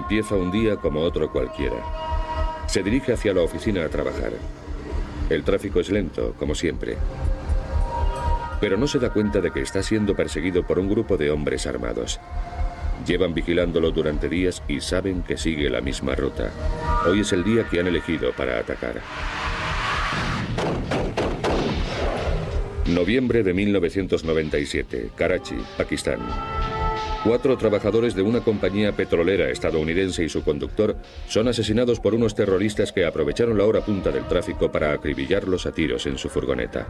Empieza un día como otro cualquiera. Se dirige hacia la oficina a trabajar. El tráfico es lento, como siempre. Pero no se da cuenta de que está siendo perseguido por un grupo de hombres armados. Llevan vigilándolo durante días y saben que sigue la misma ruta. Hoy es el día que han elegido para atacar. Noviembre de 1997, Karachi, Pakistán. 4 trabajadores de una compañía petrolera estadounidense y su conductor son asesinados por unos terroristas que aprovecharon la hora punta del tráfico para acribillarlos a tiros en su furgoneta.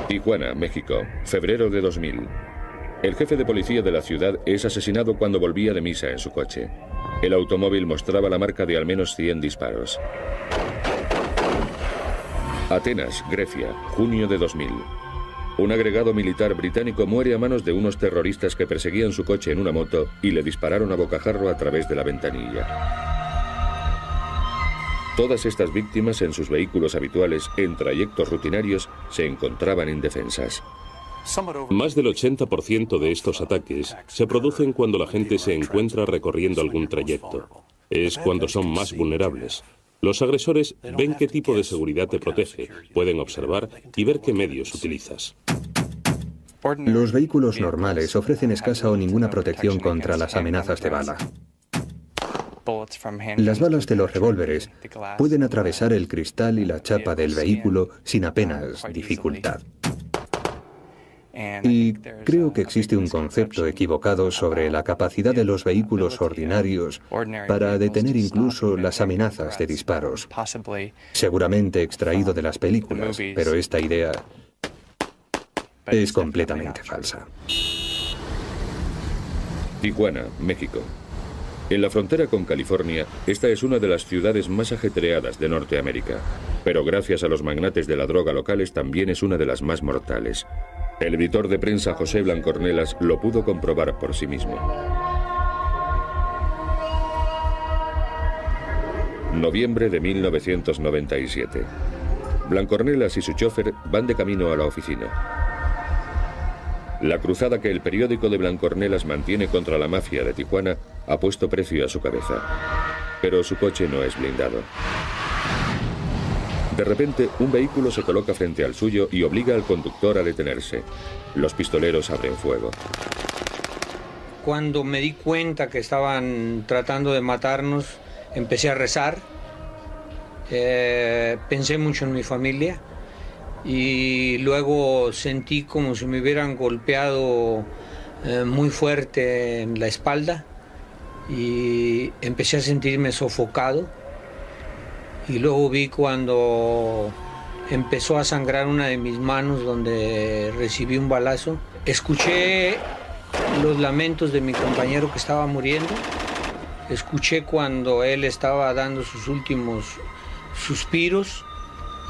Tijuana, México, febrero de 2000. El jefe de policía de la ciudad es asesinado cuando volvía de misa en su coche. El automóvil mostraba la marca de al menos 100 disparos. Atenas, Grecia, junio de 2000. Un agregado militar británico muere a manos de unos terroristas que perseguían su coche en una moto y le dispararon a bocajarro a través de la ventanilla. Todas estas víctimas en sus vehículos habituales, en trayectos rutinarios, se encontraban indefensas. Más del 80% de estos ataques se producen cuando la gente se encuentra recorriendo algún trayecto. Es cuando son más vulnerables. Los agresores ven qué tipo de seguridad te protege, pueden observar y ver qué medios utilizas. Los vehículos normales ofrecen escasa o ninguna protección contra las amenazas de bala. Las balas de los revólveres pueden atravesar el cristal y la chapa del vehículo sin apenas dificultad. Y creo que existe un concepto equivocado sobre la capacidad de los vehículos ordinarios para detener incluso las amenazas de disparos. Seguramente extraído de las películas, pero esta idea es completamente falsa. Tijuana, México. En la frontera con California, esta es una de las ciudades más ajetreadas de Norteamérica, pero gracias a los magnates de la droga locales también es una de las más mortales. El editor de prensa José Blancornelas lo pudo comprobar por sí mismo. Noviembre de 1997. Blancornelas y su chofer van de camino a la oficina. La cruzada que el periódico de Blancornelas mantiene contra la mafia de Tijuana ha puesto precio a su cabeza. Pero su coche no es blindado. De repente, un vehículo se coloca frente al suyo y obliga al conductor a detenerse. Los pistoleros abren fuego. Cuando me di cuenta que estaban tratando de matarnos, empecé a rezar. Pensé mucho en mi familia y luego sentí como si me hubieran golpeado muy fuerte en la espalda y empecé a sentirme sofocado. Y luego vi cuando empezó a sangrar una de mis manos donde recibí un balazo. Escuché los lamentos de mi compañero que estaba muriendo. Escuché cuando él estaba dando sus últimos suspiros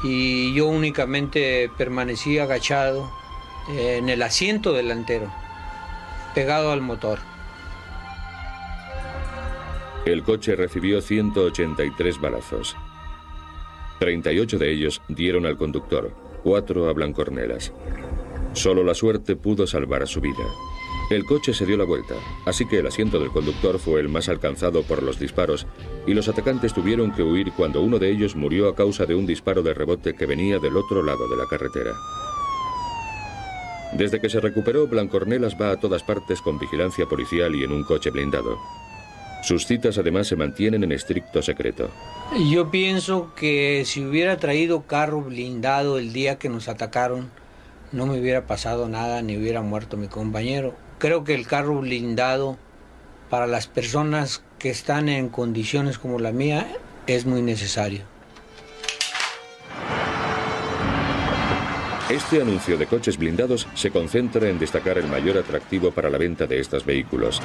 y yo únicamente permanecí agachado en el asiento delantero, pegado al motor. El coche recibió 183 balazos. 38 de ellos dieron al conductor, 4 a Blancornelas. Solo la suerte pudo salvar su vida. El coche se dio la vuelta, así que el asiento del conductor fue el más alcanzado por los disparos y los atacantes tuvieron que huir cuando uno de ellos murió a causa de un disparo de rebote que venía del otro lado de la carretera. Desde que se recuperó, Blancornelas va a todas partes con vigilancia policial y en un coche blindado. Sus citas además se mantienen en estricto secreto. Yo pienso que si hubiera traído carro blindado el día que nos atacaron, no me hubiera pasado nada ni hubiera muerto mi compañero. Creo que el carro blindado para las personas que están en condiciones como la mía es muy necesario. Este anuncio de coches blindados se concentra en destacar el mayor atractivo para la venta de estos vehículos.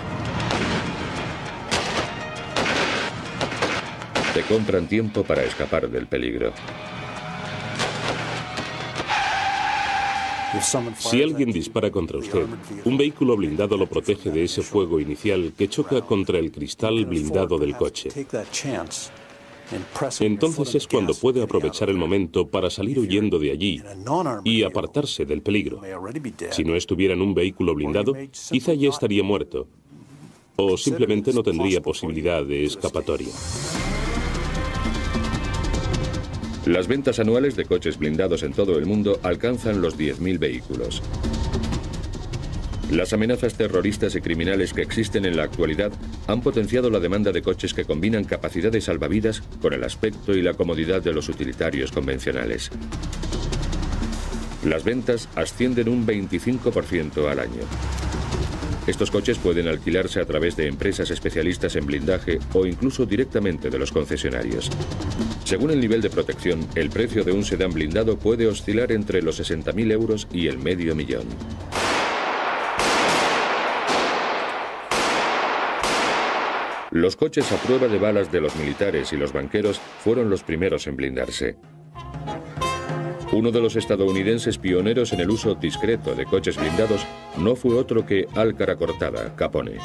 Te compran tiempo para escapar del peligro. Si alguien dispara contra usted, un vehículo blindado lo protege de ese fuego inicial que choca contra el cristal blindado del coche. Entonces es cuando puede aprovechar el momento para salir huyendo de allí y apartarse del peligro. Si no estuviera en un vehículo blindado, quizá ya estaría muerto. o simplemente no tendría posibilidad de escapatoria. Las ventas anuales de coches blindados en todo el mundo alcanzan los 10.000 vehículos. Las amenazas terroristas y criminales que existen en la actualidad han potenciado la demanda de coches que combinan capacidad de salvavidas con el aspecto y la comodidad de los utilitarios convencionales. Las ventas ascienden un 25% al año. Estos coches pueden alquilarse a través de empresas especialistas en blindaje o incluso directamente de los concesionarios. Según el nivel de protección, el precio de un sedán blindado puede oscilar entre los 60.000 euros y el $500.000. Los coches a prueba de balas de los militares y los banqueros fueron los primeros en blindarse. Uno de los estadounidenses pioneros en el uso discreto de coches blindados no fue otro que Álcara Cortada, Capone.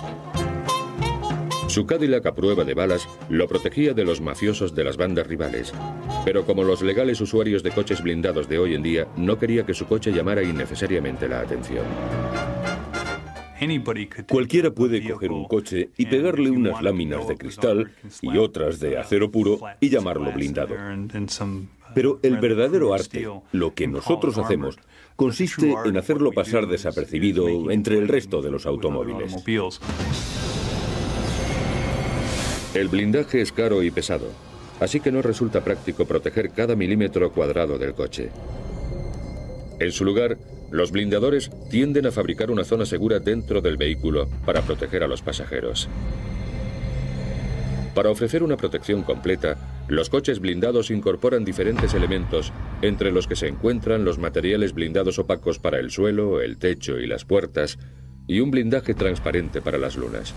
Su Cadillac a prueba de balas lo protegía de los mafiosos de las bandas rivales, pero como los legales usuarios de coches blindados de hoy en día, no quería que su coche llamara innecesariamente la atención. Cualquiera puede coger un coche y pegarle unas láminas de cristal y otras de acero puro y llamarlo blindado. Pero el verdadero arte, lo que nosotros hacemos, consiste en hacerlo pasar desapercibido entre el resto de los automóviles. El blindaje es caro y pesado, así que no resulta práctico proteger cada milímetro cuadrado del coche. En su lugar, los blindadores tienden a fabricar una zona segura dentro del vehículo para proteger a los pasajeros. Para ofrecer una protección completa, los coches blindados incorporan diferentes elementos, entre los que se encuentran los materiales blindados opacos para el suelo, el techo y las puertas, y un blindaje transparente para las lunas.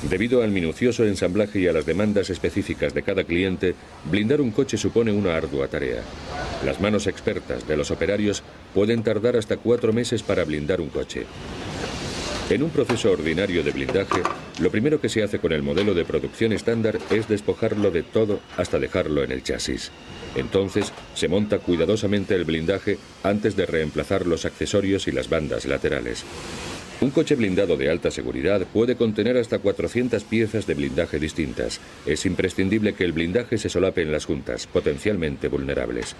Debido al minucioso ensamblaje y a las demandas específicas de cada cliente, blindar un coche supone una ardua tarea. Las manos expertas de los operarios pueden tardar hasta 4 meses para blindar un coche. En un proceso ordinario de blindaje, lo primero que se hace con el modelo de producción estándar es despojarlo de todo hasta dejarlo en el chasis. Entonces, se monta cuidadosamente el blindaje antes de reemplazar los accesorios y las bandas laterales. Un coche blindado de alta seguridad puede contener hasta 400 piezas de blindaje distintas. Es imprescindible que el blindaje se solape en las juntas, potencialmente vulnerables.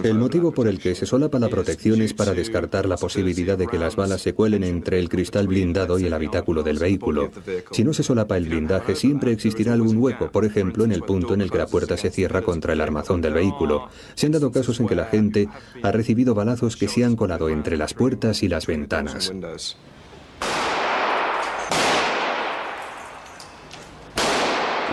El motivo por el que se solapa la protección es para descartar la posibilidad de que las balas se cuelen entre el cristal blindado y el habitáculo del vehículo. Si no se solapa el blindaje, siempre existirá algún hueco, por ejemplo, en el punto en el que la puerta se cierra contra el armazón del vehículo. Se han dado casos en que la gente ha recibido balazos que se han colado entre las puertas y las ventanas.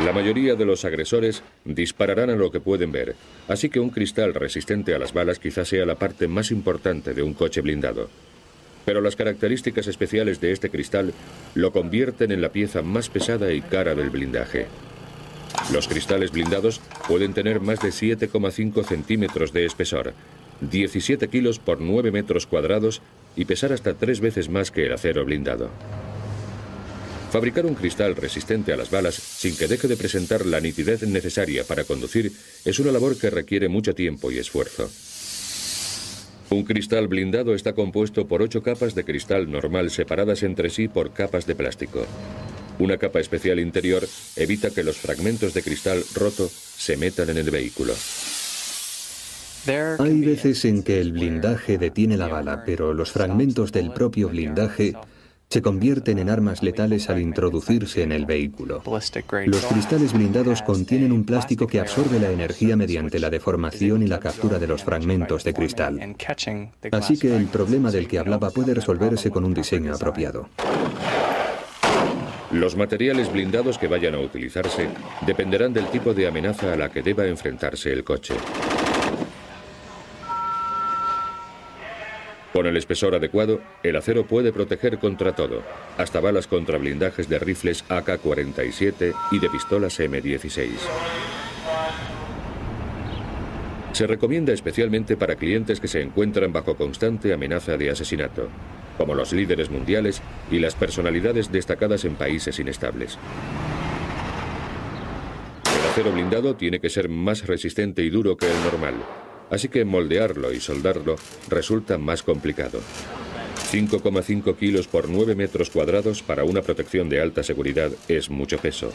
La mayoría de los agresores dispararán a lo que pueden ver, así que un cristal resistente a las balas quizás sea la parte más importante de un coche blindado. Pero las características especiales de este cristal lo convierten en la pieza más pesada y cara del blindaje. Los cristales blindados pueden tener más de 7,5 centímetros de espesor, 17 kilos por 9 metros cuadrados y pesar hasta 3 veces más que el acero blindado. Fabricar un cristal resistente a las balas sin que deje de presentar la nitidez necesaria para conducir es una labor que requiere mucho tiempo y esfuerzo. Un cristal blindado está compuesto por 8 capas de cristal normal separadas entre sí por capas de plástico. Una capa especial interior evita que los fragmentos de cristal roto se metan en el vehículo. Hay veces en que el blindaje detiene la bala, pero los fragmentos del propio blindaje se convierten en armas letales al introducirse en el vehículo. Los cristales blindados contienen un plástico que absorbe la energía mediante la deformación y la captura de los fragmentos de cristal. Así que el problema del que hablaba puede resolverse con un diseño apropiado. Los materiales blindados que vayan a utilizarse dependerán del tipo de amenaza a la que deba enfrentarse el coche. Con el espesor adecuado, el acero puede proteger contra todo, hasta balas contra blindajes de rifles AK-47 y de pistolas M16. Se recomienda especialmente para clientes que se encuentran bajo constante amenaza de asesinato, como los líderes mundiales y las personalidades destacadas en países inestables. El acero blindado tiene que ser más resistente y duro que el normal, así que moldearlo y soldarlo resulta más complicado. 5,5 kilos por 9 metros cuadrados para una protección de alta seguridad es mucho peso.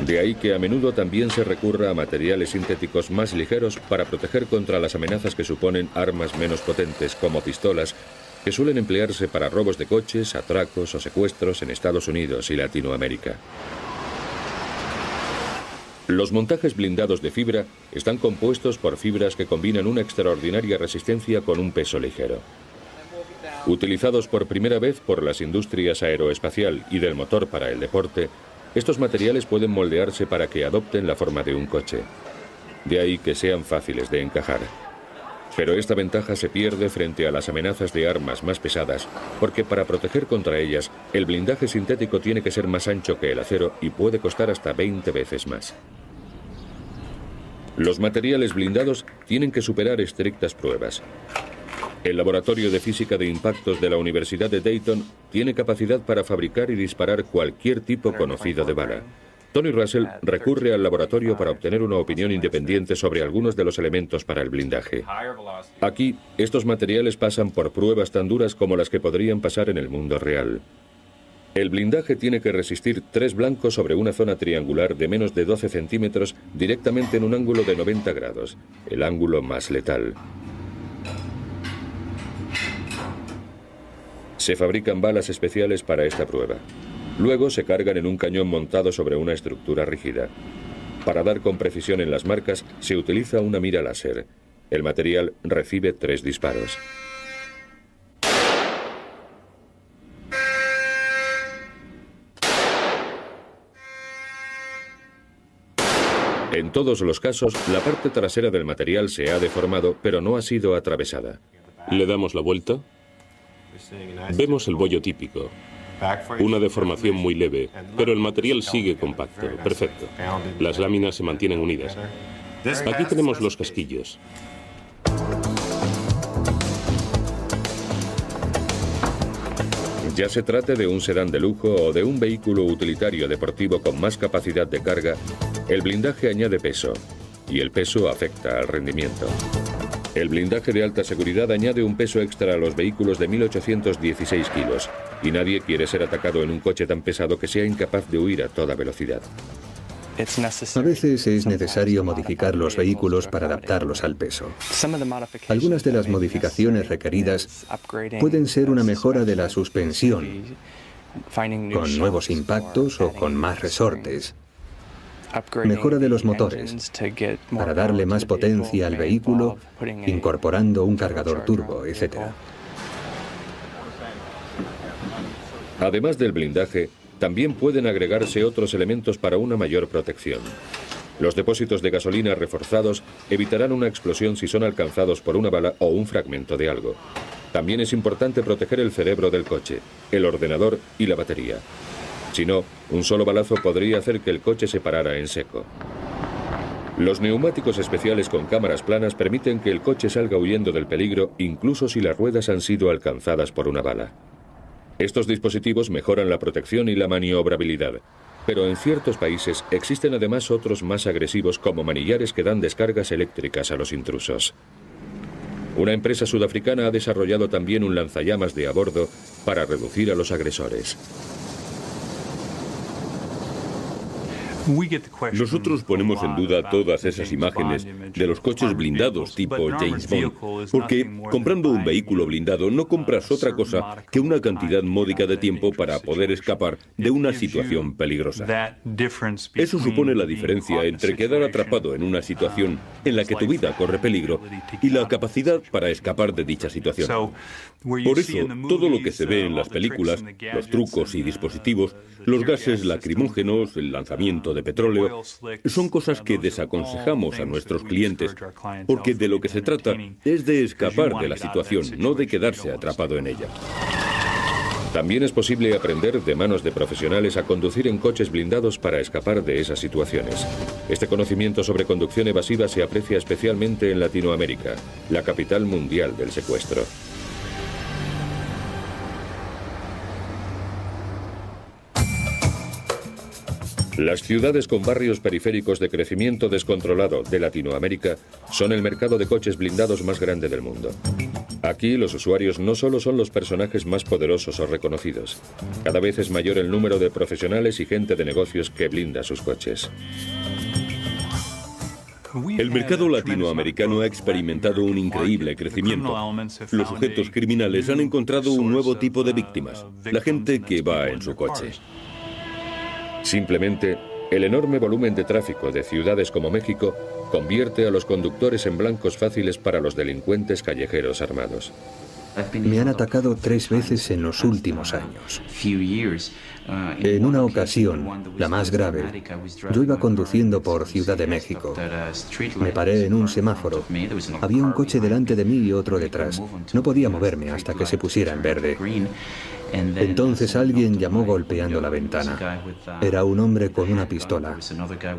De ahí que a menudo también se recurra a materiales sintéticos más ligeros para proteger contra las amenazas que suponen armas menos potentes, como pistolas, que suelen emplearse para robos de coches, atracos o secuestros en Estados Unidos y Latinoamérica. Los montajes blindados de fibra están compuestos por fibras que combinan una extraordinaria resistencia con un peso ligero. Utilizados por primera vez por las industrias aeroespacial y del motor para el deporte, estos materiales pueden moldearse para que adopten la forma de un coche. De ahí que sean fáciles de encajar. Pero esta ventaja se pierde frente a las amenazas de armas más pesadas, porque para proteger contra ellas, el blindaje sintético tiene que ser más ancho que el acero y puede costar hasta 20 veces más. Los materiales blindados tienen que superar estrictas pruebas. El Laboratorio de Física de Impactos de la Universidad de Dayton tiene capacidad para fabricar y disparar cualquier tipo conocido de bala. Tony Russell recurre al laboratorio para obtener una opinión independiente sobre algunos de los elementos para el blindaje. Aquí, estos materiales pasan por pruebas tan duras como las que podrían pasar en el mundo real. El blindaje tiene que resistir 3 blancos sobre una zona triangular de menos de 12 centímetros directamente en un ángulo de 90 grados, el ángulo más letal. Se fabrican balas especiales para esta prueba. Luego se cargan en un cañón montado sobre una estructura rígida. Para dar con precisión en las marcas, se utiliza una mira láser. El material recibe 3 disparos. En todos los casos, la parte trasera del material se ha deformado, pero no ha sido atravesada. Le damos la vuelta. Vemos el bollo típico. Una deformación muy leve, pero el material sigue compacto. Perfecto. Las láminas se mantienen unidas. Aquí tenemos los casquillos. Ya se trate de un sedán de lujo o de un vehículo utilitario deportivo con más capacidad de carga, el blindaje añade peso, y el peso afecta al rendimiento. El blindaje de alta seguridad añade un peso extra a los vehículos de 1.816 kilos, y nadie quiere ser atacado en un coche tan pesado que sea incapaz de huir a toda velocidad. A veces es necesario modificar los vehículos para adaptarlos al peso. Algunas de las modificaciones requeridas pueden ser una mejora de la suspensión, con nuevos impactos o con más resortes. Mejora de los motores, para darle más potencia al vehículo, incorporando un cargador turbo, etc. Además del blindaje, también pueden agregarse otros elementos para una mayor protección. Los depósitos de gasolina reforzados evitarán una explosión si son alcanzados por una bala o un fragmento de algo. También es importante proteger el cerebro del coche, el ordenador y la batería. Si no, un solo balazo podría hacer que el coche se parara en seco. Los neumáticos especiales con cámaras planas permiten que el coche salga huyendo del peligro incluso si las ruedas han sido alcanzadas por una bala. Estos dispositivos mejoran la protección y la maniobrabilidad, pero en ciertos países existen además otros más agresivos como manillares que dan descargas eléctricas a los intrusos. Una empresa sudafricana ha desarrollado también un lanzallamas de a bordo para reducir a los agresores. Nosotros ponemos en duda todas esas imágenes de los coches blindados tipo James Bond, porque comprando un vehículo blindado no compras otra cosa que una cantidad módica de tiempo para poder escapar de una situación peligrosa. Eso supone la diferencia entre quedar atrapado en una situación en la que tu vida corre peligro y la capacidad para escapar de dicha situación. Por eso, todo lo que se ve en las películas, los trucos y dispositivos, los gases lacrimógenos, el lanzamiento de petróleo, son cosas que desaconsejamos a nuestros clientes, porque de lo que se trata es de escapar de la situación, no de quedarse atrapado en ella. También es posible aprender de manos de profesionales a conducir en coches blindados para escapar de esas situaciones. Este conocimiento sobre conducción evasiva se aprecia especialmente en Latinoamérica, la capital mundial del secuestro. Las ciudades con barrios periféricos de crecimiento descontrolado de Latinoamérica son el mercado de coches blindados más grande del mundo. Aquí los usuarios no solo son los personajes más poderosos o reconocidos. Cada vez es mayor el número de profesionales y gente de negocios que blinda sus coches. El mercado latinoamericano ha experimentado un increíble crecimiento. Los sujetos criminales han encontrado un nuevo tipo de víctimas, la gente que va en su coche. Simplemente, el enorme volumen de tráfico de ciudades como México convierte a los conductores en blancos fáciles para los delincuentes callejeros armados. Me han atacado 3 veces en los últimos años. En una ocasión, la más grave, yo iba conduciendo por Ciudad de México. Me paré en un semáforo. Había un coche delante de mí y otro detrás. No podía moverme hasta que se pusiera en verde. Entonces alguien llamó golpeando la ventana. Era un hombre con una pistola.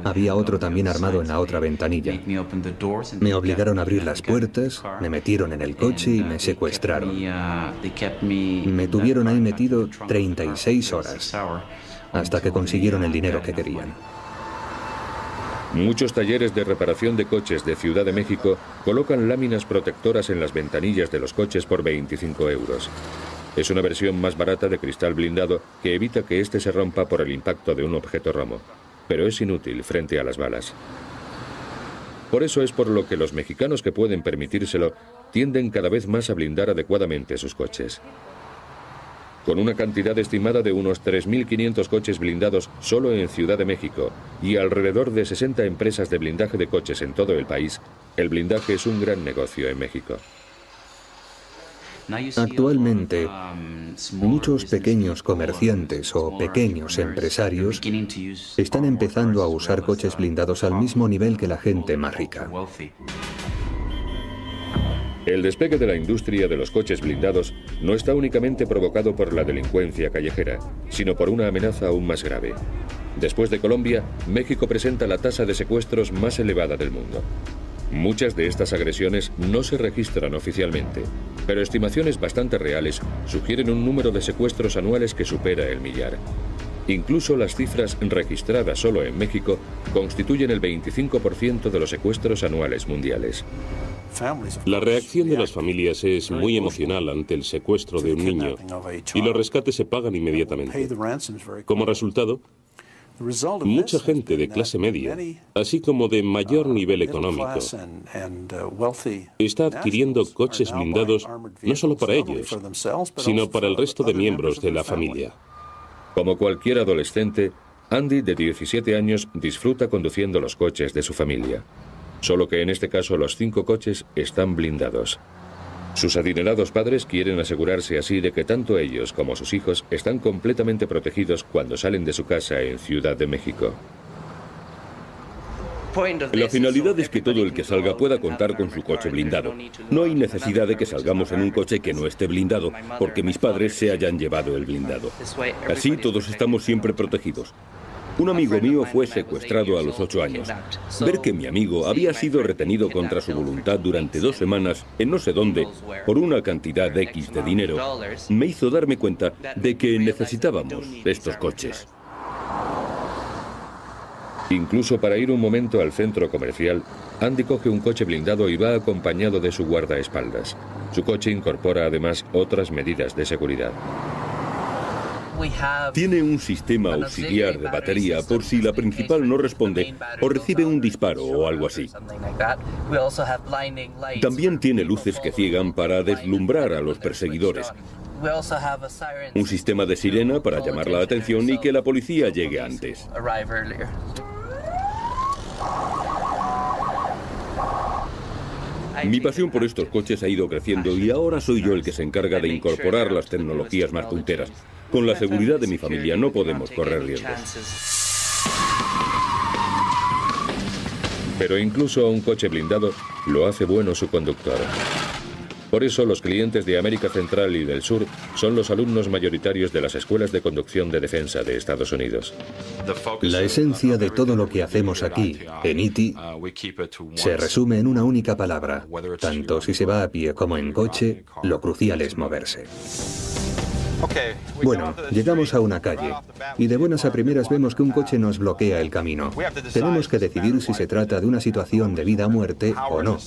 Había otro también armado en la otra ventanilla. Me obligaron a abrir las puertas, me metieron en el coche y me secuestraron. Me tuvieron ahí metido 36 horas, hasta que consiguieron el dinero que querían. Muchos talleres de reparación de coches de Ciudad de México colocan láminas protectoras en las ventanillas de los coches por 25 euros. Es una versión más barata de cristal blindado que evita que éste se rompa por el impacto de un objeto romo, pero es inútil frente a las balas. Por eso es por lo que los mexicanos que pueden permitírselo tienden cada vez más a blindar adecuadamente sus coches. Con una cantidad estimada de unos 3.500 coches blindados solo en Ciudad de México y alrededor de 60 empresas de blindaje de coches en todo el país, el blindaje es un gran negocio en México. Actualmente, muchos pequeños comerciantes o pequeños empresarios están empezando a usar coches blindados al mismo nivel que la gente más rica. El despegue de la industria de los coches blindados no está únicamente provocado por la delincuencia callejera, sino por una amenaza aún más grave. Después de Colombia, México presenta la tasa de secuestros más elevada del mundo. Muchas de estas agresiones no se registran oficialmente, pero estimaciones bastante reales sugieren un número de secuestros anuales que supera el 1.000.000. Incluso las cifras registradas solo en México constituyen el 25% de los secuestros anuales mundiales. La reacción de las familias es muy emocional ante el secuestro de un niño y los rescates se pagan inmediatamente. Como resultado, mucha gente de clase media, así como de mayor nivel económico, está adquiriendo coches blindados no solo para ellos, sino para el resto de miembros de la familia. Como cualquier adolescente, Andy, de 17 años, disfruta conduciendo los coches de su familia. Solo que en este caso los 5 coches están blindados. Sus adinerados padres quieren asegurarse así de que tanto ellos como sus hijos están completamente protegidos cuando salen de su casa en Ciudad de México. La finalidad es que todo el que salga pueda contar con su coche blindado. No hay necesidad de que salgamos en un coche que no esté blindado, porque mis padres se hayan llevado el blindado. Así todos estamos siempre protegidos. Un amigo mío fue secuestrado a los 8 años. Ver que mi amigo había sido retenido contra su voluntad durante 2 semanas en no sé dónde por una cantidad X de dinero me hizo darme cuenta de que necesitábamos estos coches. Incluso para ir un momento al centro comercial, Andy coge un coche blindado y va acompañado de su guardaespaldas. Su coche incorpora además otras medidas de seguridad. Tiene un sistema auxiliar de batería por si la principal no responde o recibe un disparo o algo así. También tiene luces que ciegan para deslumbrar a los perseguidores. Un sistema de sirena para llamar la atención y que la policía llegue antes. Mi pasión por estos coches ha ido creciendo y ahora soy yo el que se encarga de incorporar las tecnologías más punteras. Con la seguridad de mi familia no podemos correr riesgos. Pero incluso a un coche blindado lo hace bueno su conductor. Por eso los clientes de América Central y del Sur son los alumnos mayoritarios de las escuelas de conducción de defensa de Estados Unidos. La esencia de todo lo que hacemos aquí, en ITI, se resume en una única palabra. Tanto si se va a pie como en coche, lo crucial es moverse. Bueno, llegamos a una calle y de buenas a primeras vemos que un coche nos bloquea el camino. Tenemos que decidir si se trata de una situación de vida o muerte o no.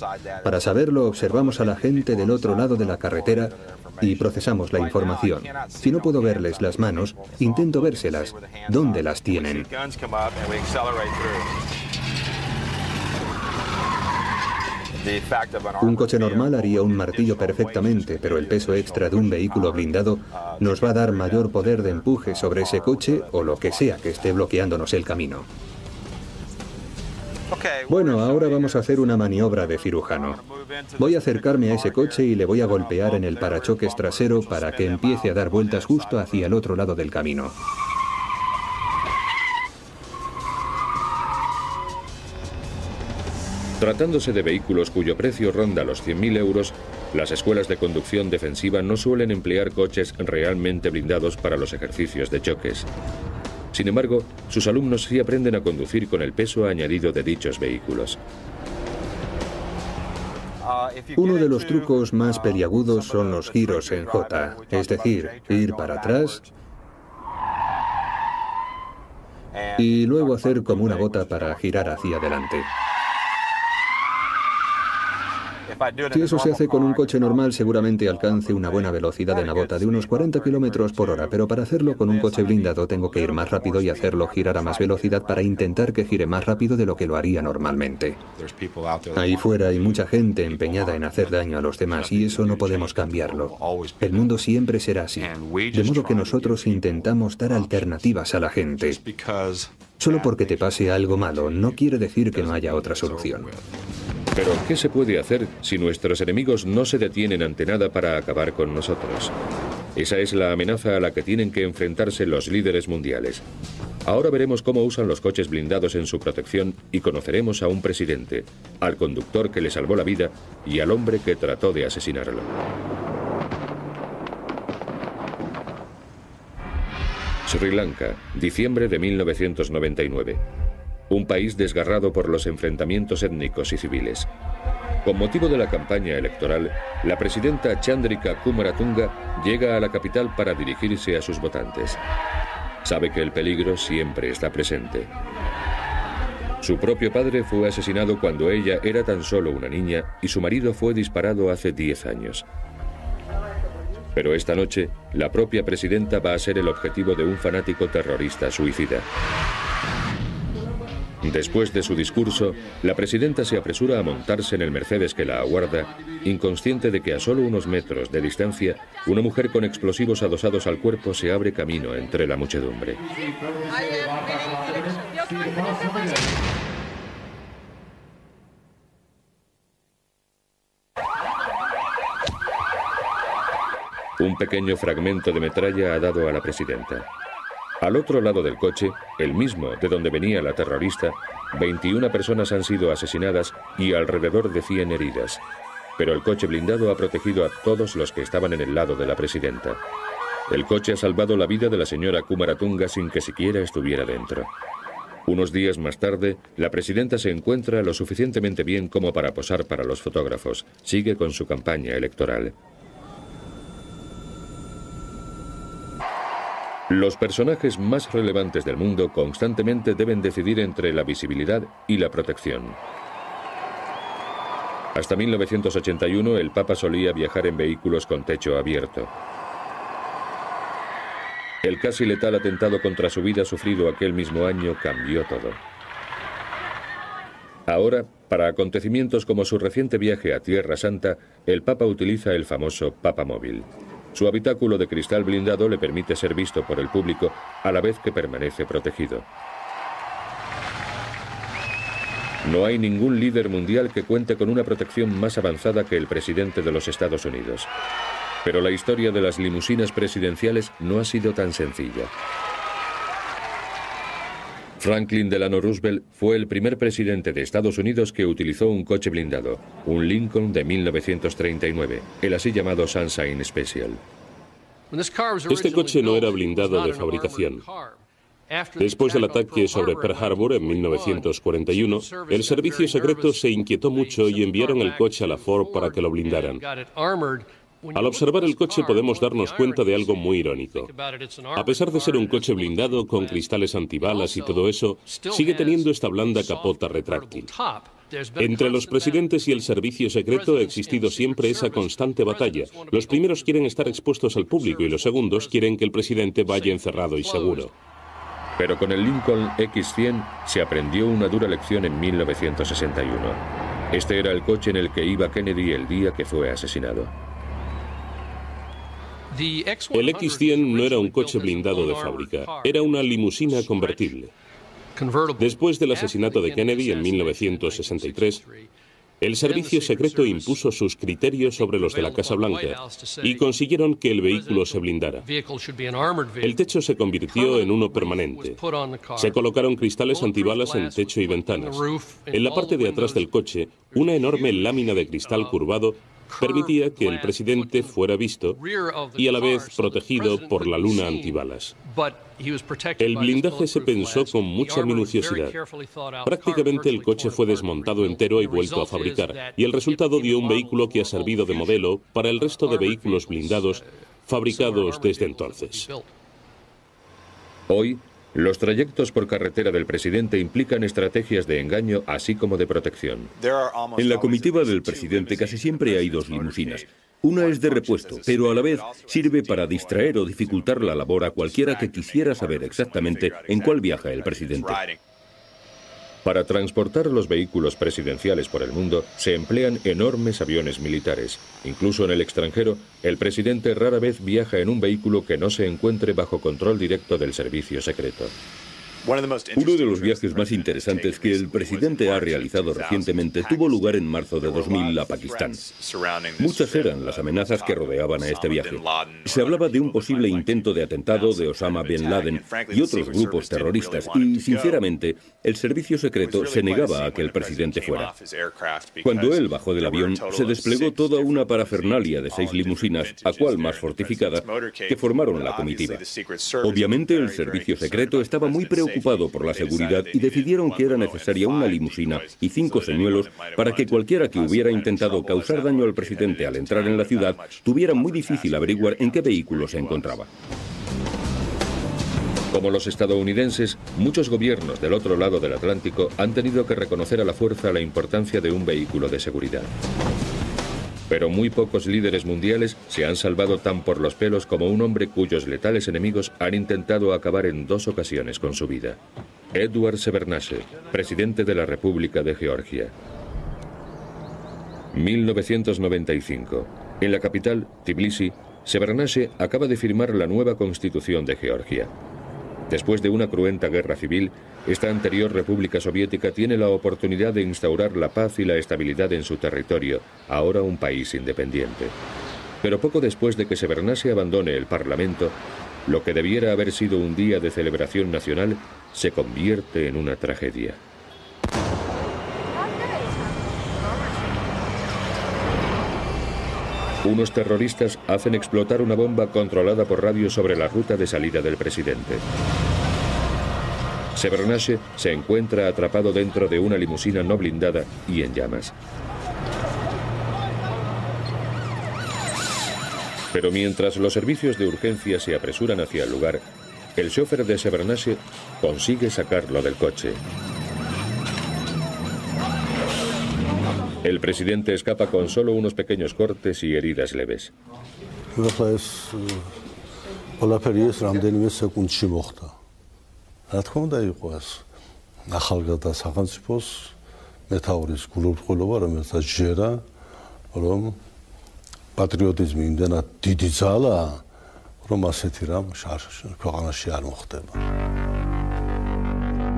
Para saberlo, observamos a la gente del otro lado de la carretera y procesamos la información. Si no puedo verles las manos, intento vérselas. ¿Dónde las tienen? Un coche normal haría un martillo perfectamente, pero el peso extra de un vehículo blindado nos va a dar mayor poder de empuje sobre ese coche o lo que sea que esté bloqueándonos el camino. Bueno, ahora vamos a hacer una maniobra de cirujano. Voy a acercarme a ese coche y le voy a golpear en el parachoques trasero para que empiece a dar vueltas justo hacia el otro lado del camino. Tratándose de vehículos cuyo precio ronda los 100.000 euros, las escuelas de conducción defensiva no suelen emplear coches realmente blindados para los ejercicios de choques. Sin embargo, sus alumnos sí aprenden a conducir con el peso añadido de dichos vehículos. Uno de los trucos más peliagudos son los giros en J, es decir, ir para atrás y luego hacer como una bota para girar hacia adelante. Si eso se hace con un coche normal, seguramente alcance una buena velocidad en la bota de unos 40 kilómetros por hora, pero para hacerlo con un coche blindado tengo que ir más rápido y hacerlo girar a más velocidad para intentar que gire más rápido de lo que lo haría normalmente. Ahí fuera hay mucha gente empeñada en hacer daño a los demás y eso no podemos cambiarlo. El mundo siempre será así, de modo que nosotros intentamos dar alternativas a la gente. Solo porque te pase algo malo no quiere decir que no haya otra solución. Pero, ¿qué se puede hacer si nuestros enemigos no se detienen ante nada para acabar con nosotros? Esa es la amenaza a la que tienen que enfrentarse los líderes mundiales. Ahora veremos cómo usan los coches blindados en su protección y conoceremos a un presidente, al conductor que le salvó la vida y al hombre que trató de asesinarlo. Sri Lanka, diciembre de 1999. Un país desgarrado por los enfrentamientos étnicos y civiles. Con motivo de la campaña electoral, la presidenta Chandrika Kumaratunga llega a la capital para dirigirse a sus votantes. Sabe que el peligro siempre está presente. Su propio padre fue asesinado cuando ella era tan solo una niña y su marido fue disparado hace 10 años. Pero esta noche, la propia presidenta va a ser el objetivo de un fanático terrorista suicida. Después de su discurso, la presidenta se apresura a montarse en el Mercedes que la aguarda, inconsciente de que a solo unos metros de distancia, una mujer con explosivos adosados al cuerpo se abre camino entre la muchedumbre. Un pequeño fragmento de metralla ha dado a la presidenta. Al otro lado del coche, el mismo de donde venía la terrorista, 21 personas han sido asesinadas y alrededor de 100 heridas. Pero el coche blindado ha protegido a todos los que estaban en el lado de la presidenta. El coche ha salvado la vida de la señora Kumaratunga sin que siquiera estuviera dentro. Unos días más tarde, la presidenta se encuentra lo suficientemente bien como para posar para los fotógrafos. Sigue con su campaña electoral. Los personajes más relevantes del mundo constantemente deben decidir entre la visibilidad y la protección. Hasta 1981 el Papa solía viajar en vehículos con techo abierto. El casi letal atentado contra su vida sufrido aquel mismo año cambió todo. Ahora, para acontecimientos como su reciente viaje a Tierra Santa, el Papa utiliza el famoso Papamóvil. Su habitáculo de cristal blindado le permite ser visto por el público a la vez que permanece protegido. No hay ningún líder mundial que cuente con una protección más avanzada que el presidente de los Estados Unidos. Pero la historia de las limusinas presidenciales no ha sido tan sencilla. Franklin Delano Roosevelt fue el primer presidente de Estados Unidos que utilizó un coche blindado, un Lincoln de 1939, el así llamado Sunshine Special. Este coche no era blindado de fabricación. Después del ataque sobre Pearl Harbor en 1941, el servicio secreto se inquietó mucho y enviaron el coche a la Ford para que lo blindaran. Al observar el coche podemos darnos cuenta de algo muy irónico. A pesar de ser un coche blindado con cristales antibalas y todo eso, sigue teniendo esta blanda capota retráctil. Entre los presidentes y el servicio secreto ha existido siempre esa constante batalla. Los primeros quieren estar expuestos al público y los segundos quieren que el presidente vaya encerrado y seguro. Pero con el Lincoln X100 se aprendió una dura lección en 1961. Este era el coche en el que iba Kennedy el día que fue asesinado. El X100 no era un coche blindado de fábrica, era una limusina convertible. Después del asesinato de Kennedy en 1963, el servicio secreto impuso sus criterios sobre los de la Casa Blanca y consiguieron que el vehículo se blindara. El techo se convirtió en uno permanente. Se colocaron cristales antibalas en techo y ventanas. En la parte de atrás del coche, una enorme lámina de cristal curvado permitía que el presidente fuera visto y a la vez protegido por la luna antibalas. El blindaje se pensó con mucha minuciosidad. Prácticamente el coche fue desmontado entero y vuelto a fabricar, y el resultado dio un vehículo que ha servido de modelo para el resto de vehículos blindados fabricados desde entonces. Hoy, los trayectos por carretera del presidente implican estrategias de engaño así como de protección. En la comitiva del presidente casi siempre hay dos limusinas. Una es de repuesto, pero a la vez sirve para distraer o dificultar la labor a cualquiera que quisiera saber exactamente en cuál viaja el presidente. Para transportar los vehículos presidenciales por el mundo se emplean enormes aviones militares. Incluso en el extranjero, el presidente rara vez viaja en un vehículo que no se encuentre bajo control directo del servicio secreto. Uno de los viajes más interesantes que el presidente ha realizado recientemente tuvo lugar en marzo de 2000 a Pakistán. Muchas eran las amenazas que rodeaban a este viaje. Se hablaba de un posible intento de atentado de Osama Bin Laden y otros grupos terroristas y, sinceramente, el servicio secreto se negaba a que el presidente fuera. Cuando él bajó del avión, se desplegó toda una parafernalia de 6 limusinas, a cual más fortificadas, que formaron la comitiva. Obviamente, el servicio secreto estaba muy preocupado por la seguridad y decidieron que era necesaria una limusina y 5 señuelos para que cualquiera que hubiera intentado causar daño al presidente al entrar en la ciudad tuviera muy difícil averiguar en qué vehículo se encontraba. Como los estadounidenses, muchos gobiernos del otro lado del Atlántico han tenido que reconocer a la fuerza la importancia de un vehículo de seguridad. Pero muy pocos líderes mundiales se han salvado tan por los pelos como un hombre cuyos letales enemigos han intentado acabar en 2 ocasiones con su vida. Edward Shevardnadze, presidente de la República de Georgia. 1995. En la capital, Tbilisi, Shevardnadze acaba de firmar la nueva constitución de Georgia. Después de una cruenta guerra civil, esta anterior república soviética tiene la oportunidad de instaurar la paz y la estabilidad en su territorio, ahora un país independiente. Pero poco después de que Shevardnadze abandone el Parlamento, lo que debiera haber sido un día de celebración nacional se convierte en una tragedia. Unos terroristas hacen explotar una bomba controlada por radio sobre la ruta de salida del presidente. Shevardnadze se encuentra atrapado dentro de una limusina no blindada y en llamas. Pero mientras los servicios de urgencia se apresuran hacia el lugar, el chofer de Shevardnadze consigue sacarlo del coche. El presidente escapa con solo unos pequeños cortes y heridas leves.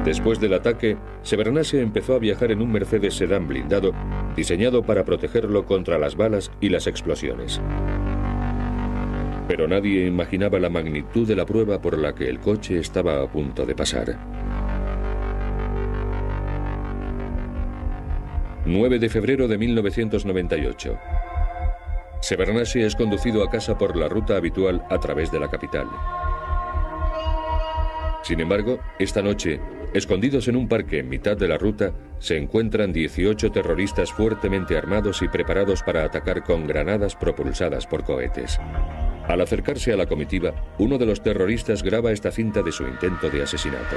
Después del ataque, Shevardnadze empezó a viajar en un Mercedes sedán blindado, diseñado para protegerlo contra las balas y las explosiones. Pero nadie imaginaba la magnitud de la prueba por la que el coche estaba a punto de pasar. 9 de febrero de 1998. Shevardnadze es conducido a casa por la ruta habitual a través de la capital. Sin embargo, esta noche, Escondidos en un parque en mitad de la ruta, se encuentran 18 terroristas fuertemente armados y preparados para atacar con granadas propulsadas por cohetes. Al acercarse a la comitiva, uno de los terroristas graba esta cinta de su intento de asesinato.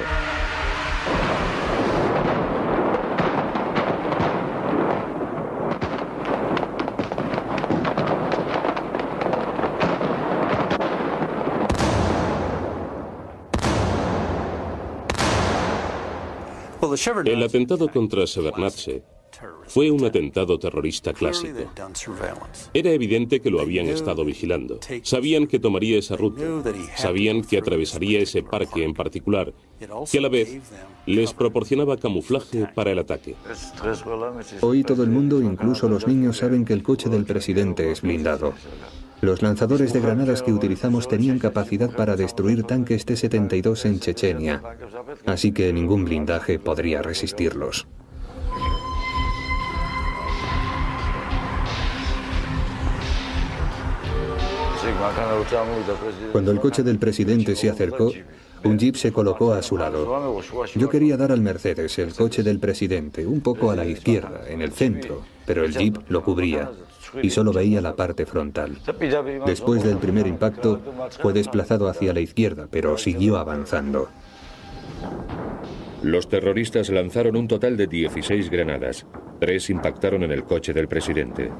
El atentado contra Shevardnadze fue un atentado terrorista clásico. Era evidente que lo habían estado vigilando. Sabían que tomaría esa ruta. Sabían que atravesaría ese parque en particular, que a la vez les proporcionaba camuflaje para el ataque. Hoy todo el mundo, incluso los niños, saben que el coche del presidente es blindado. Los lanzadores de granadas que utilizamos tenían capacidad para destruir tanques T-72 en Chechenia, así que ningún blindaje podría resistirlos. Cuando el coche del presidente se acercó, un jeep se colocó a su lado. Yo quería dar al Mercedes, el coche del presidente, un poco a la izquierda, en el centro, pero el jeep lo cubría y solo veía la parte frontal. Después del primer impacto, fue desplazado hacia la izquierda, pero siguió avanzando. Los terroristas lanzaron un total de 16 granadas. 3 impactaron en el coche del presidente.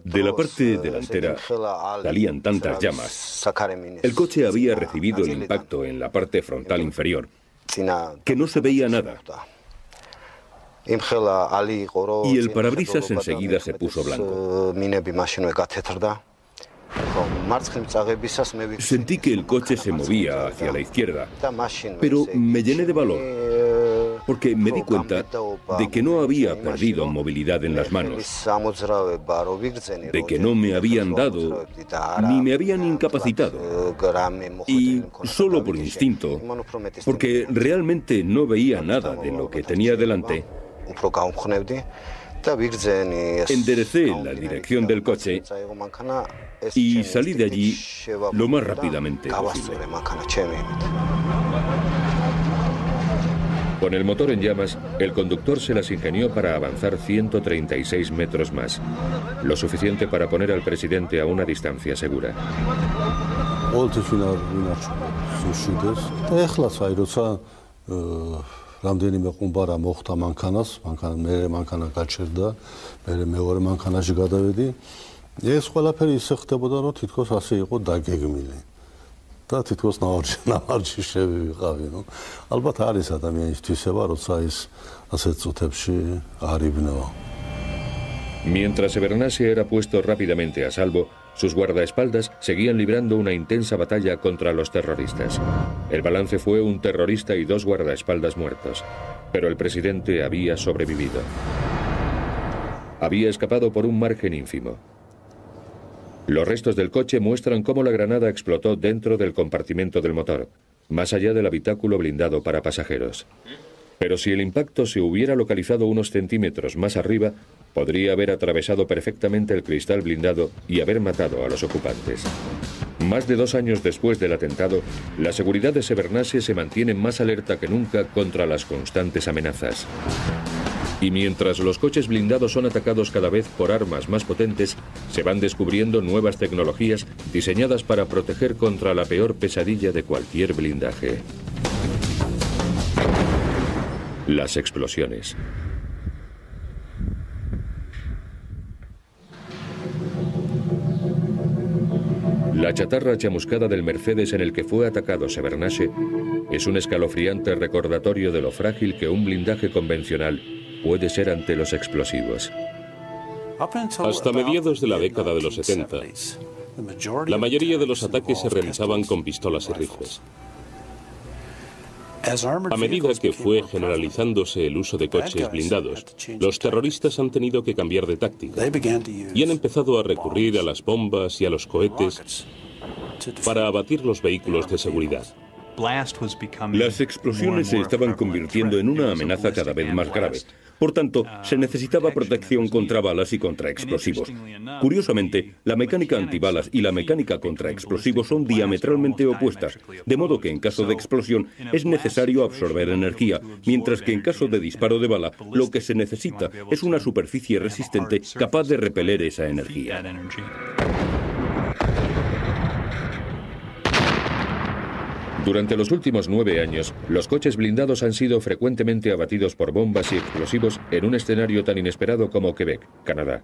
De la parte delantera salían tantas llamas. El coche había recibido el impacto en la parte frontal inferior, que no se veía nada. Y el parabrisas enseguida se puso blanco. Sentí que el coche se movía hacia la izquierda, pero me llené de valor, porque me di cuenta de que no había perdido movilidad en las manos, de que no me habían dado ni me habían incapacitado, y solo por instinto, porque realmente no veía nada de lo que tenía delante, enderecé la dirección del coche y salí de allí lo más rápidamente posible. Con el motor en llamas, el conductor se las ingenió para avanzar 136 metros más, lo suficiente para poner al presidente a una distancia segura. რამდენიმე ყუმბარა მოხდა მანქანა გაჩერდა, მე მეორე მანქანაში გადავედი. ეს ყველაფერი ისე ხდებოდა, რომ თითქოს ასე იყო დაგეგმილი. და თითქოს ნავარჯი შევიყავი, ნუ. ალბათ არის ადამიანის თვისება, როცა ის ასეთ წუთებში არ იბნევა. Mientras Shevardnadze era puesto rápidamente a salvo, sus guardaespaldas seguían librando una intensa batalla contra los terroristas. El balance fue un terrorista y 2 guardaespaldas muertos, pero el presidente había sobrevivido. Había escapado por un margen ínfimo. Los restos del coche muestran cómo la granada explotó dentro del compartimento del motor, más allá del habitáculo blindado para pasajeros. Pero si el impacto se hubiera localizado unos centímetros más arriba, podría haber atravesado perfectamente el cristal blindado y haber matado a los ocupantes. Más de 2 años después del atentado, la seguridad de Shevardnadze se mantiene más alerta que nunca contra las constantes amenazas. Y mientras los coches blindados son atacados cada vez por armas más potentes, se van descubriendo nuevas tecnologías diseñadas para proteger contra la peor pesadilla de cualquier blindaje: las explosiones. La chatarra chamuscada del Mercedes en el que fue atacado Shevardnadze es un escalofriante recordatorio de lo frágil que un blindaje convencional puede ser ante los explosivos. Hasta mediados de la década de los 70, la mayoría de los ataques se realizaban con pistolas y rifles. A medida que fue generalizándose el uso de coches blindados, los terroristas han tenido que cambiar de táctica y han empezado a recurrir a las bombas y a los cohetes para abatir los vehículos de seguridad. Las explosiones se estaban convirtiendo en una amenaza cada vez más grave, Por tanto, se necesitaba protección contra balas y contra explosivos. Curiosamente, la mecánica antibalas y la mecánica contra explosivos son diametralmente opuestas, de modo que en caso de explosión es necesario absorber energía, mientras que en caso de disparo de bala, lo que se necesita es una superficie resistente capaz de repeler esa energía. Durante los últimos 9 años, los coches blindados han sido frecuentemente abatidos por bombas y explosivos en un escenario tan inesperado como Quebec, Canadá.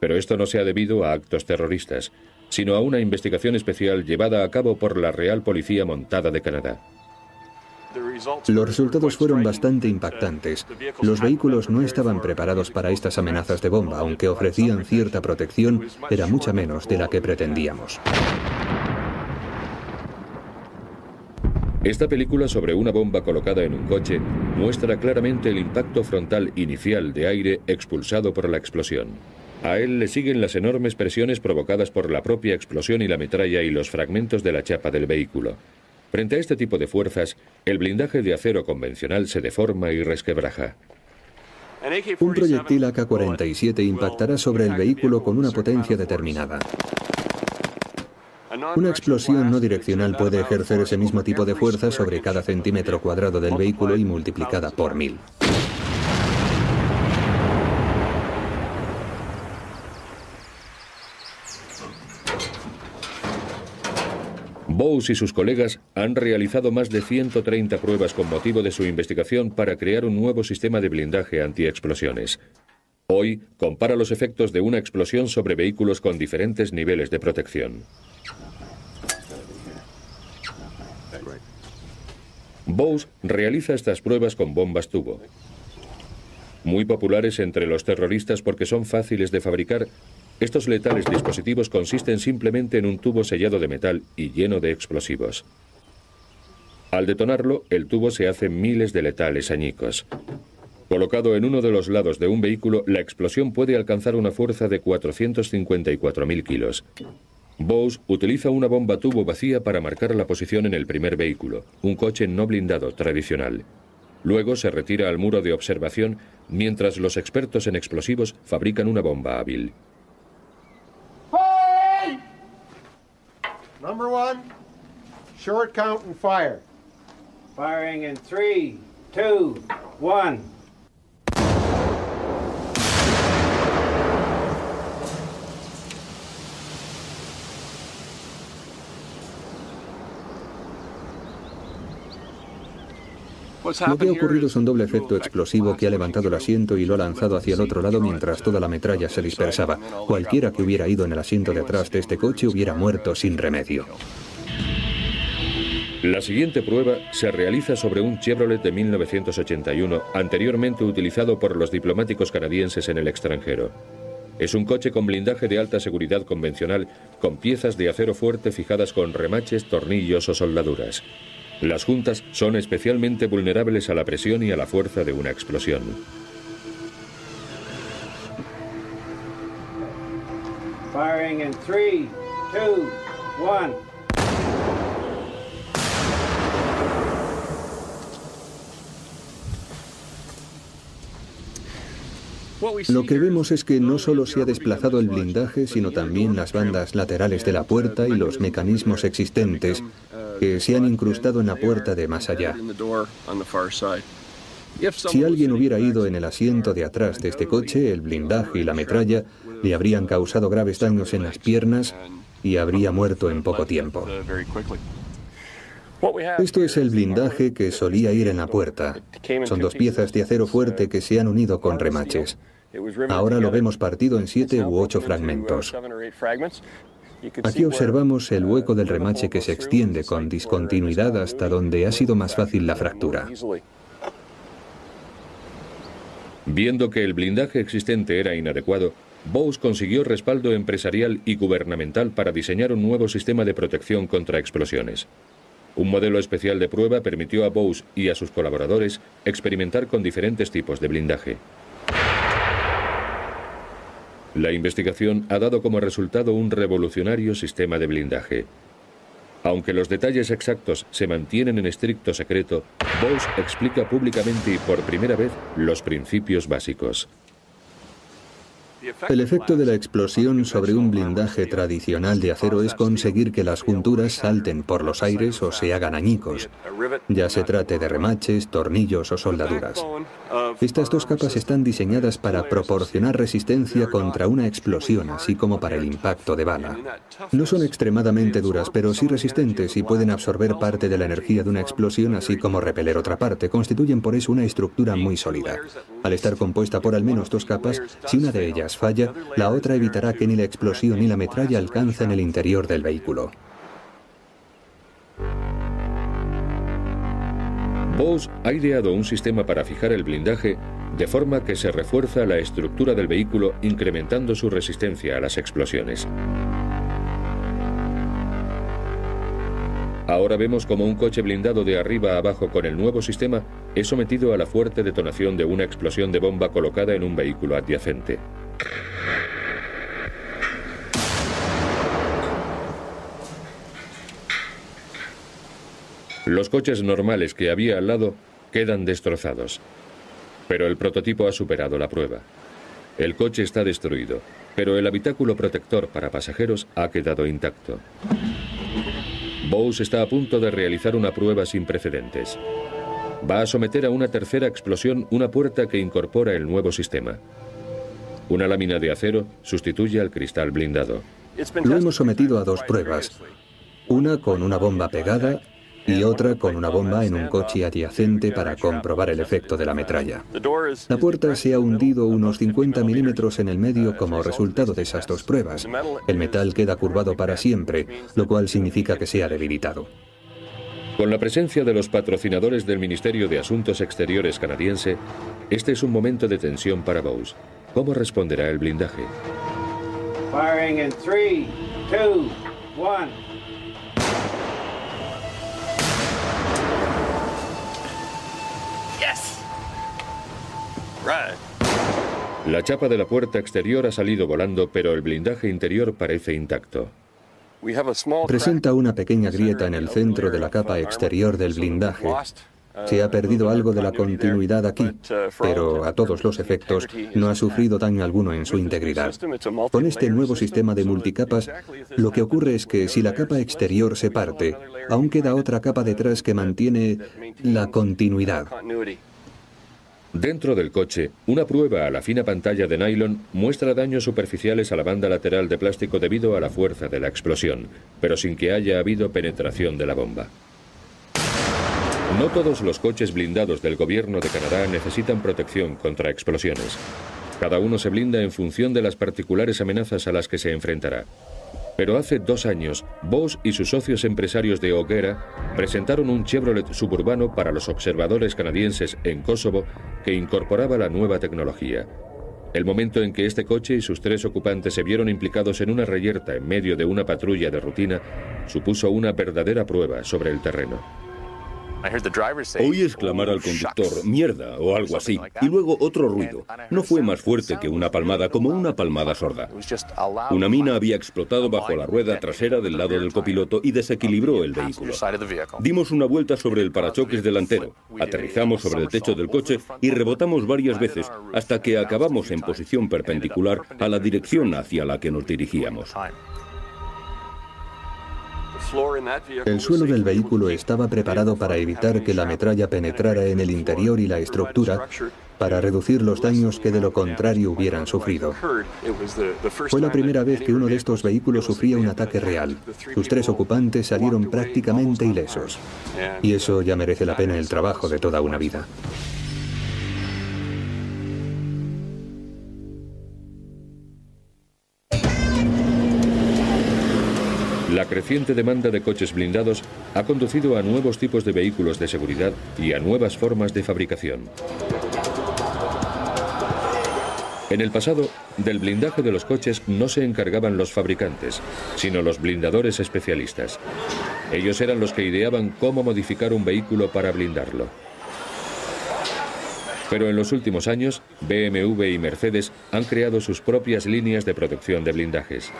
Pero esto no se ha debido a actos terroristas, sino a una investigación especial llevada a cabo por la Real Policía Montada de Canadá. Los resultados fueron bastante impactantes. Los vehículos no estaban preparados para estas amenazas de bomba, aunque ofrecían cierta protección, era mucha menos de la que pretendíamos. Esta película sobre una bomba colocada en un coche muestra claramente el impacto frontal inicial de aire expulsado por la explosión. A él le siguen las enormes presiones provocadas por la propia explosión y la metralla y los fragmentos de la chapa del vehículo. Frente a este tipo de fuerzas, el blindaje de acero convencional se deforma y resquebraja. Un proyectil AK-47 impactará sobre el vehículo con una potencia determinada. Una explosión no direccional puede ejercer ese mismo tipo de fuerza sobre cada centímetro cuadrado del vehículo y multiplicada por 1000. Bowes y sus colegas han realizado más de 130 pruebas con motivo de su investigación para crear un nuevo sistema de blindaje antiexplosiones. Hoy compara los efectos de una explosión sobre vehículos con diferentes niveles de protección. Bowes realiza estas pruebas con bombas tubo. Muy populares entre los terroristas porque son fáciles de fabricar, estos letales dispositivos consisten simplemente en un tubo sellado de metal y lleno de explosivos. Al detonarlo, el tubo se hace miles de letales añicos. Colocado en uno de los lados de un vehículo, la explosión puede alcanzar una fuerza de 454.000 kilos. Bowes utiliza una bomba tubo vacía para marcar la posición en el primer vehículo, un coche no blindado tradicional. Luego se retira al muro de observación mientras los expertos en explosivos fabrican una bomba hábil. Fire! Number 1, short count and fire. Firing in 3, 2, 1. Lo que ha ocurrido es un doble efecto explosivo que ha levantado el asiento y lo ha lanzado hacia el otro lado mientras toda la metralla se dispersaba. Cualquiera que hubiera ido en el asiento de atrás de este coche hubiera muerto sin remedio. La siguiente prueba se realiza sobre un Chevrolet de 1981, anteriormente utilizado por los diplomáticos canadienses en el extranjero. Es un coche con blindaje de alta seguridad convencional, con piezas de acero fuerte fijadas con remaches, tornillos o soldaduras. Las juntas son especialmente vulnerables a la presión y a la fuerza de una explosión. Firing in 3, 2, 1. Lo que vemos es que no solo se ha desplazado el blindaje, sino también las bandas laterales de la puerta y los mecanismos existentes que se han incrustado en la puerta de más allá. Si alguien hubiera ido en el asiento de atrás de este coche, el blindaje y la metralla le habrían causado graves daños en las piernas y habría muerto en poco tiempo. Esto es el blindaje que solía ir en la puerta. Son dos piezas de acero fuerte que se han unido con remaches. Ahora lo vemos partido en 7 u 8 fragmentos. Aquí observamos el hueco del remache que se extiende con discontinuidad hasta donde ha sido más fácil la fractura. Viendo que el blindaje existente era inadecuado, Bowes consiguió respaldo empresarial y gubernamental para diseñar un nuevo sistema de protección contra explosiones. Un modelo especial de prueba permitió a Bowes y a sus colaboradores experimentar con diferentes tipos de blindaje. La investigación ha dado como resultado un revolucionario sistema de blindaje. Aunque los detalles exactos se mantienen en estricto secreto, Bose explica públicamente y por primera vez los principios básicos. El efecto de la explosión sobre un blindaje tradicional de acero es conseguir que las junturas salten por los aires o se hagan añicos, ya se trate de remaches, tornillos o soldaduras. Estas dos capas están diseñadas para proporcionar resistencia contra una explosión, así como para el impacto de bala. No son extremadamente duras, pero sí resistentes y pueden absorber parte de la energía de una explosión, así como repeler otra parte. Constituyen por eso una estructura muy sólida. Al estar compuesta por al menos dos capas, si una de ellas falla, la otra evitará que ni la explosión ni la metralla alcancen el interior del vehículo. Bose ha ideado un sistema para fijar el blindaje de forma que se refuerza la estructura del vehículo, incrementando su resistencia a las explosiones. Ahora vemos como un coche blindado de arriba a abajo con el nuevo sistema es sometido a la fuerte detonación de una explosión de bomba colocada en un vehículo adyacente. Los coches normales que había al lado quedan destrozados, pero el prototipo ha superado la prueba. El coche está destruido, pero el habitáculo protector para pasajeros ha quedado intacto. Bose está a punto de realizar una prueba sin precedentes. Va a someter a una tercera explosión una puerta que incorpora el nuevo sistema. Una lámina de acero sustituye al cristal blindado. Lo hemos sometido a dos pruebas, una con una bomba pegada y otra con una bomba en un coche adyacente para comprobar el efecto de la metralla. La puerta se ha hundido unos 50 milímetros en el medio como resultado de esas dos pruebas. El metal queda curvado para siempre, lo cual significa que se ha debilitado. Con la presencia de los patrocinadores del Ministerio de Asuntos Exteriores canadiense, este es un momento de tensión para Bose. ¿Cómo responderá el blindaje? Firing in 3, 2, 1. La chapa de la puerta exterior ha salido volando, pero el blindaje interior parece intacto. Presenta una pequeña grieta en el centro de la capa exterior del blindaje. Se ha perdido algo de la continuidad aquí, pero a todos los efectos no ha sufrido daño alguno en su integridad. Con este nuevo sistema de multicapas, lo que ocurre es que si la capa exterior se parte, aún queda otra capa detrás que mantiene la continuidad. Dentro del coche, una prueba a la fina pantalla de nylon muestra daños superficiales a la banda lateral de plástico debido a la fuerza de la explosión, pero sin que haya habido penetración de la bomba. No todos los coches blindados del gobierno de Canadá necesitan protección contra explosiones. Cada uno se blinda en función de las particulares amenazas a las que se enfrentará. Pero hace 2 años, Bose y sus socios empresarios de O'Gara presentaron un Chevrolet suburbano para los observadores canadienses en Kosovo que incorporaba la nueva tecnología. El momento en que este coche y sus 3 ocupantes se vieron implicados en una reyerta en medio de una patrulla de rutina supuso una verdadera prueba sobre el terreno. Oí exclamar al conductor, mierda, o algo así, y luego otro ruido. No fue más fuerte que una palmada, como una palmada sorda. Una mina había explotado bajo la rueda trasera del lado del copiloto y desequilibró el vehículo. Dimos una vuelta sobre el parachoques delantero, aterrizamos sobre el techo del coche y rebotamos varias veces hasta que acabamos en posición perpendicular a la dirección hacia la que nos dirigíamos. El suelo del vehículo estaba preparado para evitar que la metralla penetrara en el interior y la estructura, para reducir los daños que de lo contrario hubieran sufrido. Fue la primera vez que uno de estos vehículos sufría un ataque real. Sus 3 ocupantes salieron prácticamente ilesos. Y eso ya merece la pena el trabajo de toda una vida. La creciente demanda de coches blindados ha conducido a nuevos tipos de vehículos de seguridad y a nuevas formas de fabricación. En el pasado, del blindaje de los coches no se encargaban los fabricantes, sino los blindadores especialistas. Ellos eran los que ideaban cómo modificar un vehículo para blindarlo. Pero en los últimos años, BMW y Mercedes han creado sus propias líneas de producción de blindajes.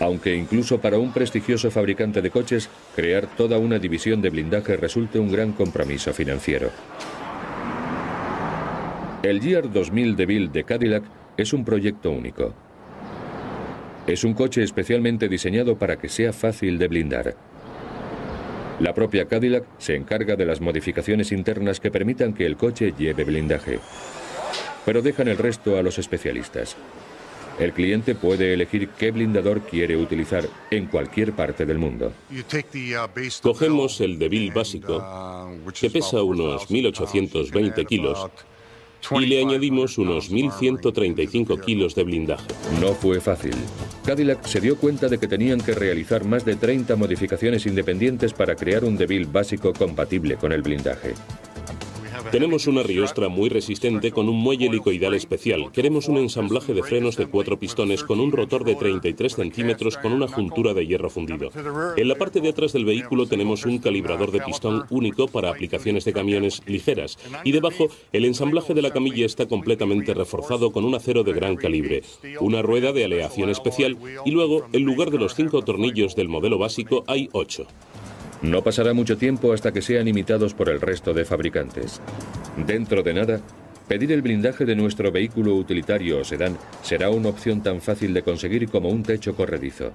Aunque incluso para un prestigioso fabricante de coches, crear toda una división de blindaje resulta un gran compromiso financiero. El GR 2000 DeVille de Cadillac es un proyecto único. Es un coche especialmente diseñado para que sea fácil de blindar. La propia Cadillac se encarga de las modificaciones internas que permitan que el coche lleve blindaje, pero dejan el resto a los especialistas. El cliente puede elegir qué blindador quiere utilizar en cualquier parte del mundo. Cogemos el DeVille básico, que pesa unos 1.820 kilos, y le añadimos unos 1.135 kilos de blindaje. No fue fácil. Cadillac se dio cuenta de que tenían que realizar más de 30 modificaciones independientes para crear un DeVille básico compatible con el blindaje. Tenemos una riostra muy resistente con un muelle helicoidal especial. Queremos un ensamblaje de frenos de 4 pistones con un rotor de 33 centímetros con una juntura de hierro fundido. En la parte de atrás del vehículo tenemos un calibrador de pistón único para aplicaciones de camiones ligeras. Y debajo, el ensamblaje de la camilla está completamente reforzado con un acero de gran calibre, una rueda de aleación especial y luego, en lugar de los 5 tornillos del modelo básico, hay 8. No pasará mucho tiempo hasta que sean imitados por el resto de fabricantes. Dentro de nada, pedir el blindaje de nuestro vehículo utilitario o sedán será una opción tan fácil de conseguir como un techo corredizo.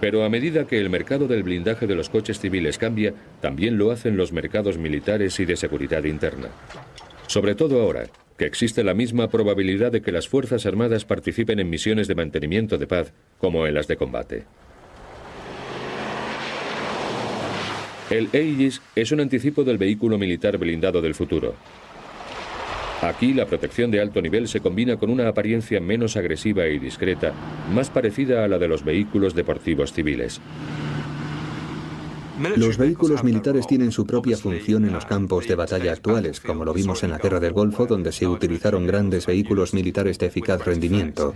Pero a medida que el mercado del blindaje de los coches civiles cambia, también lo hacen los mercados militares y de seguridad interna. Sobre todo ahora, que existe la misma probabilidad de que las Fuerzas Armadas participen en misiones de mantenimiento de paz como en las de combate. El Aegis es un anticipo del vehículo militar blindado del futuro. Aquí la protección de alto nivel se combina con una apariencia menos agresiva y discreta, más parecida a la de los vehículos deportivos civiles. Los vehículos militares tienen su propia función en los campos de batalla actuales, como lo vimos en la Guerra del Golfo, donde se utilizaron grandes vehículos militares de eficaz rendimiento.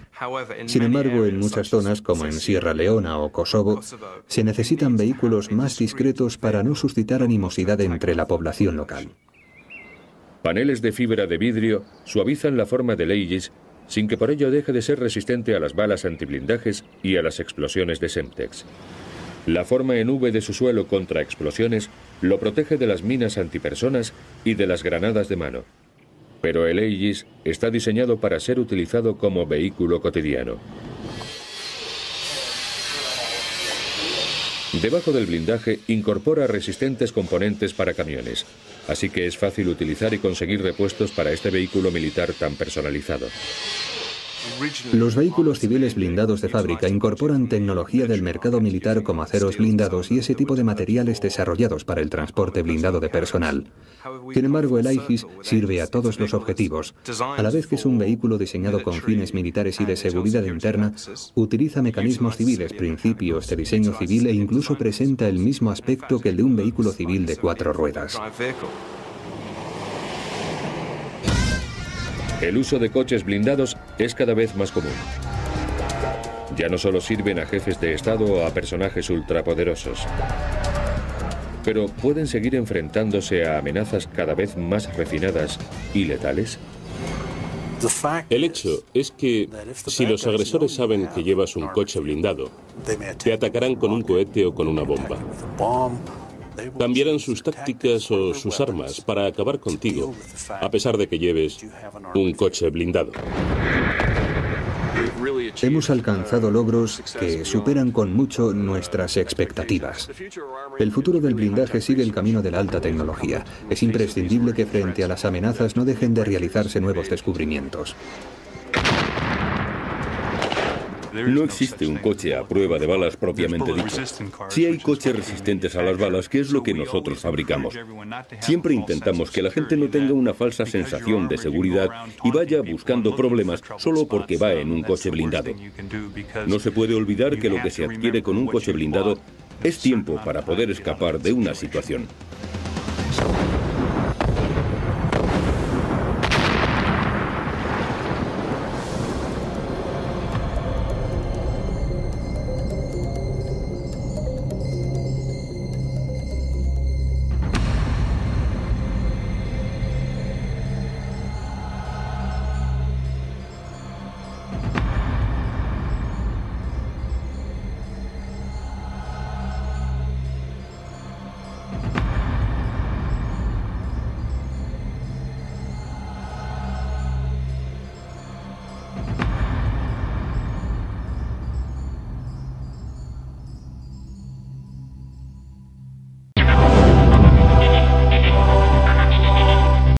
Sin embargo, en muchas zonas, como en Sierra Leona o Kosovo, se necesitan vehículos más discretos para no suscitar animosidad entre la población local. Paneles de fibra de vidrio suavizan la forma del Aegis sin que por ello deje de ser resistente a las balas antiblindajes y a las explosiones de Semtex. La forma en V de su suelo contra explosiones lo protege de las minas antipersonas y de las granadas de mano. Pero el Aegis está diseñado para ser utilizado como vehículo cotidiano. Debajo del blindaje incorpora resistentes componentes para camiones, así que es fácil utilizar y conseguir repuestos para este vehículo militar tan personalizado. Los vehículos civiles blindados de fábrica incorporan tecnología del mercado militar como aceros blindados y ese tipo de materiales desarrollados para el transporte blindado de personal. Sin embargo, el Aegis sirve a todos los objetivos. A la vez que es un vehículo diseñado con fines militares y de seguridad interna, utiliza mecanismos civiles, principios de diseño civil e incluso presenta el mismo aspecto que el de un vehículo civil de 4 ruedas. El uso de coches blindados es cada vez más común. Ya no solo sirven a jefes de Estado o a personajes ultrapoderosos, pero pueden seguir enfrentándose a amenazas cada vez más refinadas y letales. El hecho es que si los agresores saben que llevas un coche blindado, te atacarán con un cohete o con una bomba. Cambiarán sus tácticas o sus armas para acabar contigo, a pesar de que lleves un coche blindado. Hemos alcanzado logros que superan con mucho nuestras expectativas. El futuro del blindaje sigue el camino de la alta tecnología. Es imprescindible que frente a las amenazas no dejen de realizarse nuevos descubrimientos. No existe un coche a prueba de balas propiamente dicho. Sí hay coches resistentes a las balas, que es lo que nosotros fabricamos. Siempre intentamos que la gente no tenga una falsa sensación de seguridad y vaya buscando problemas solo porque va en un coche blindado. No se puede olvidar que lo que se adquiere con un coche blindado es tiempo para poder escapar de una situación.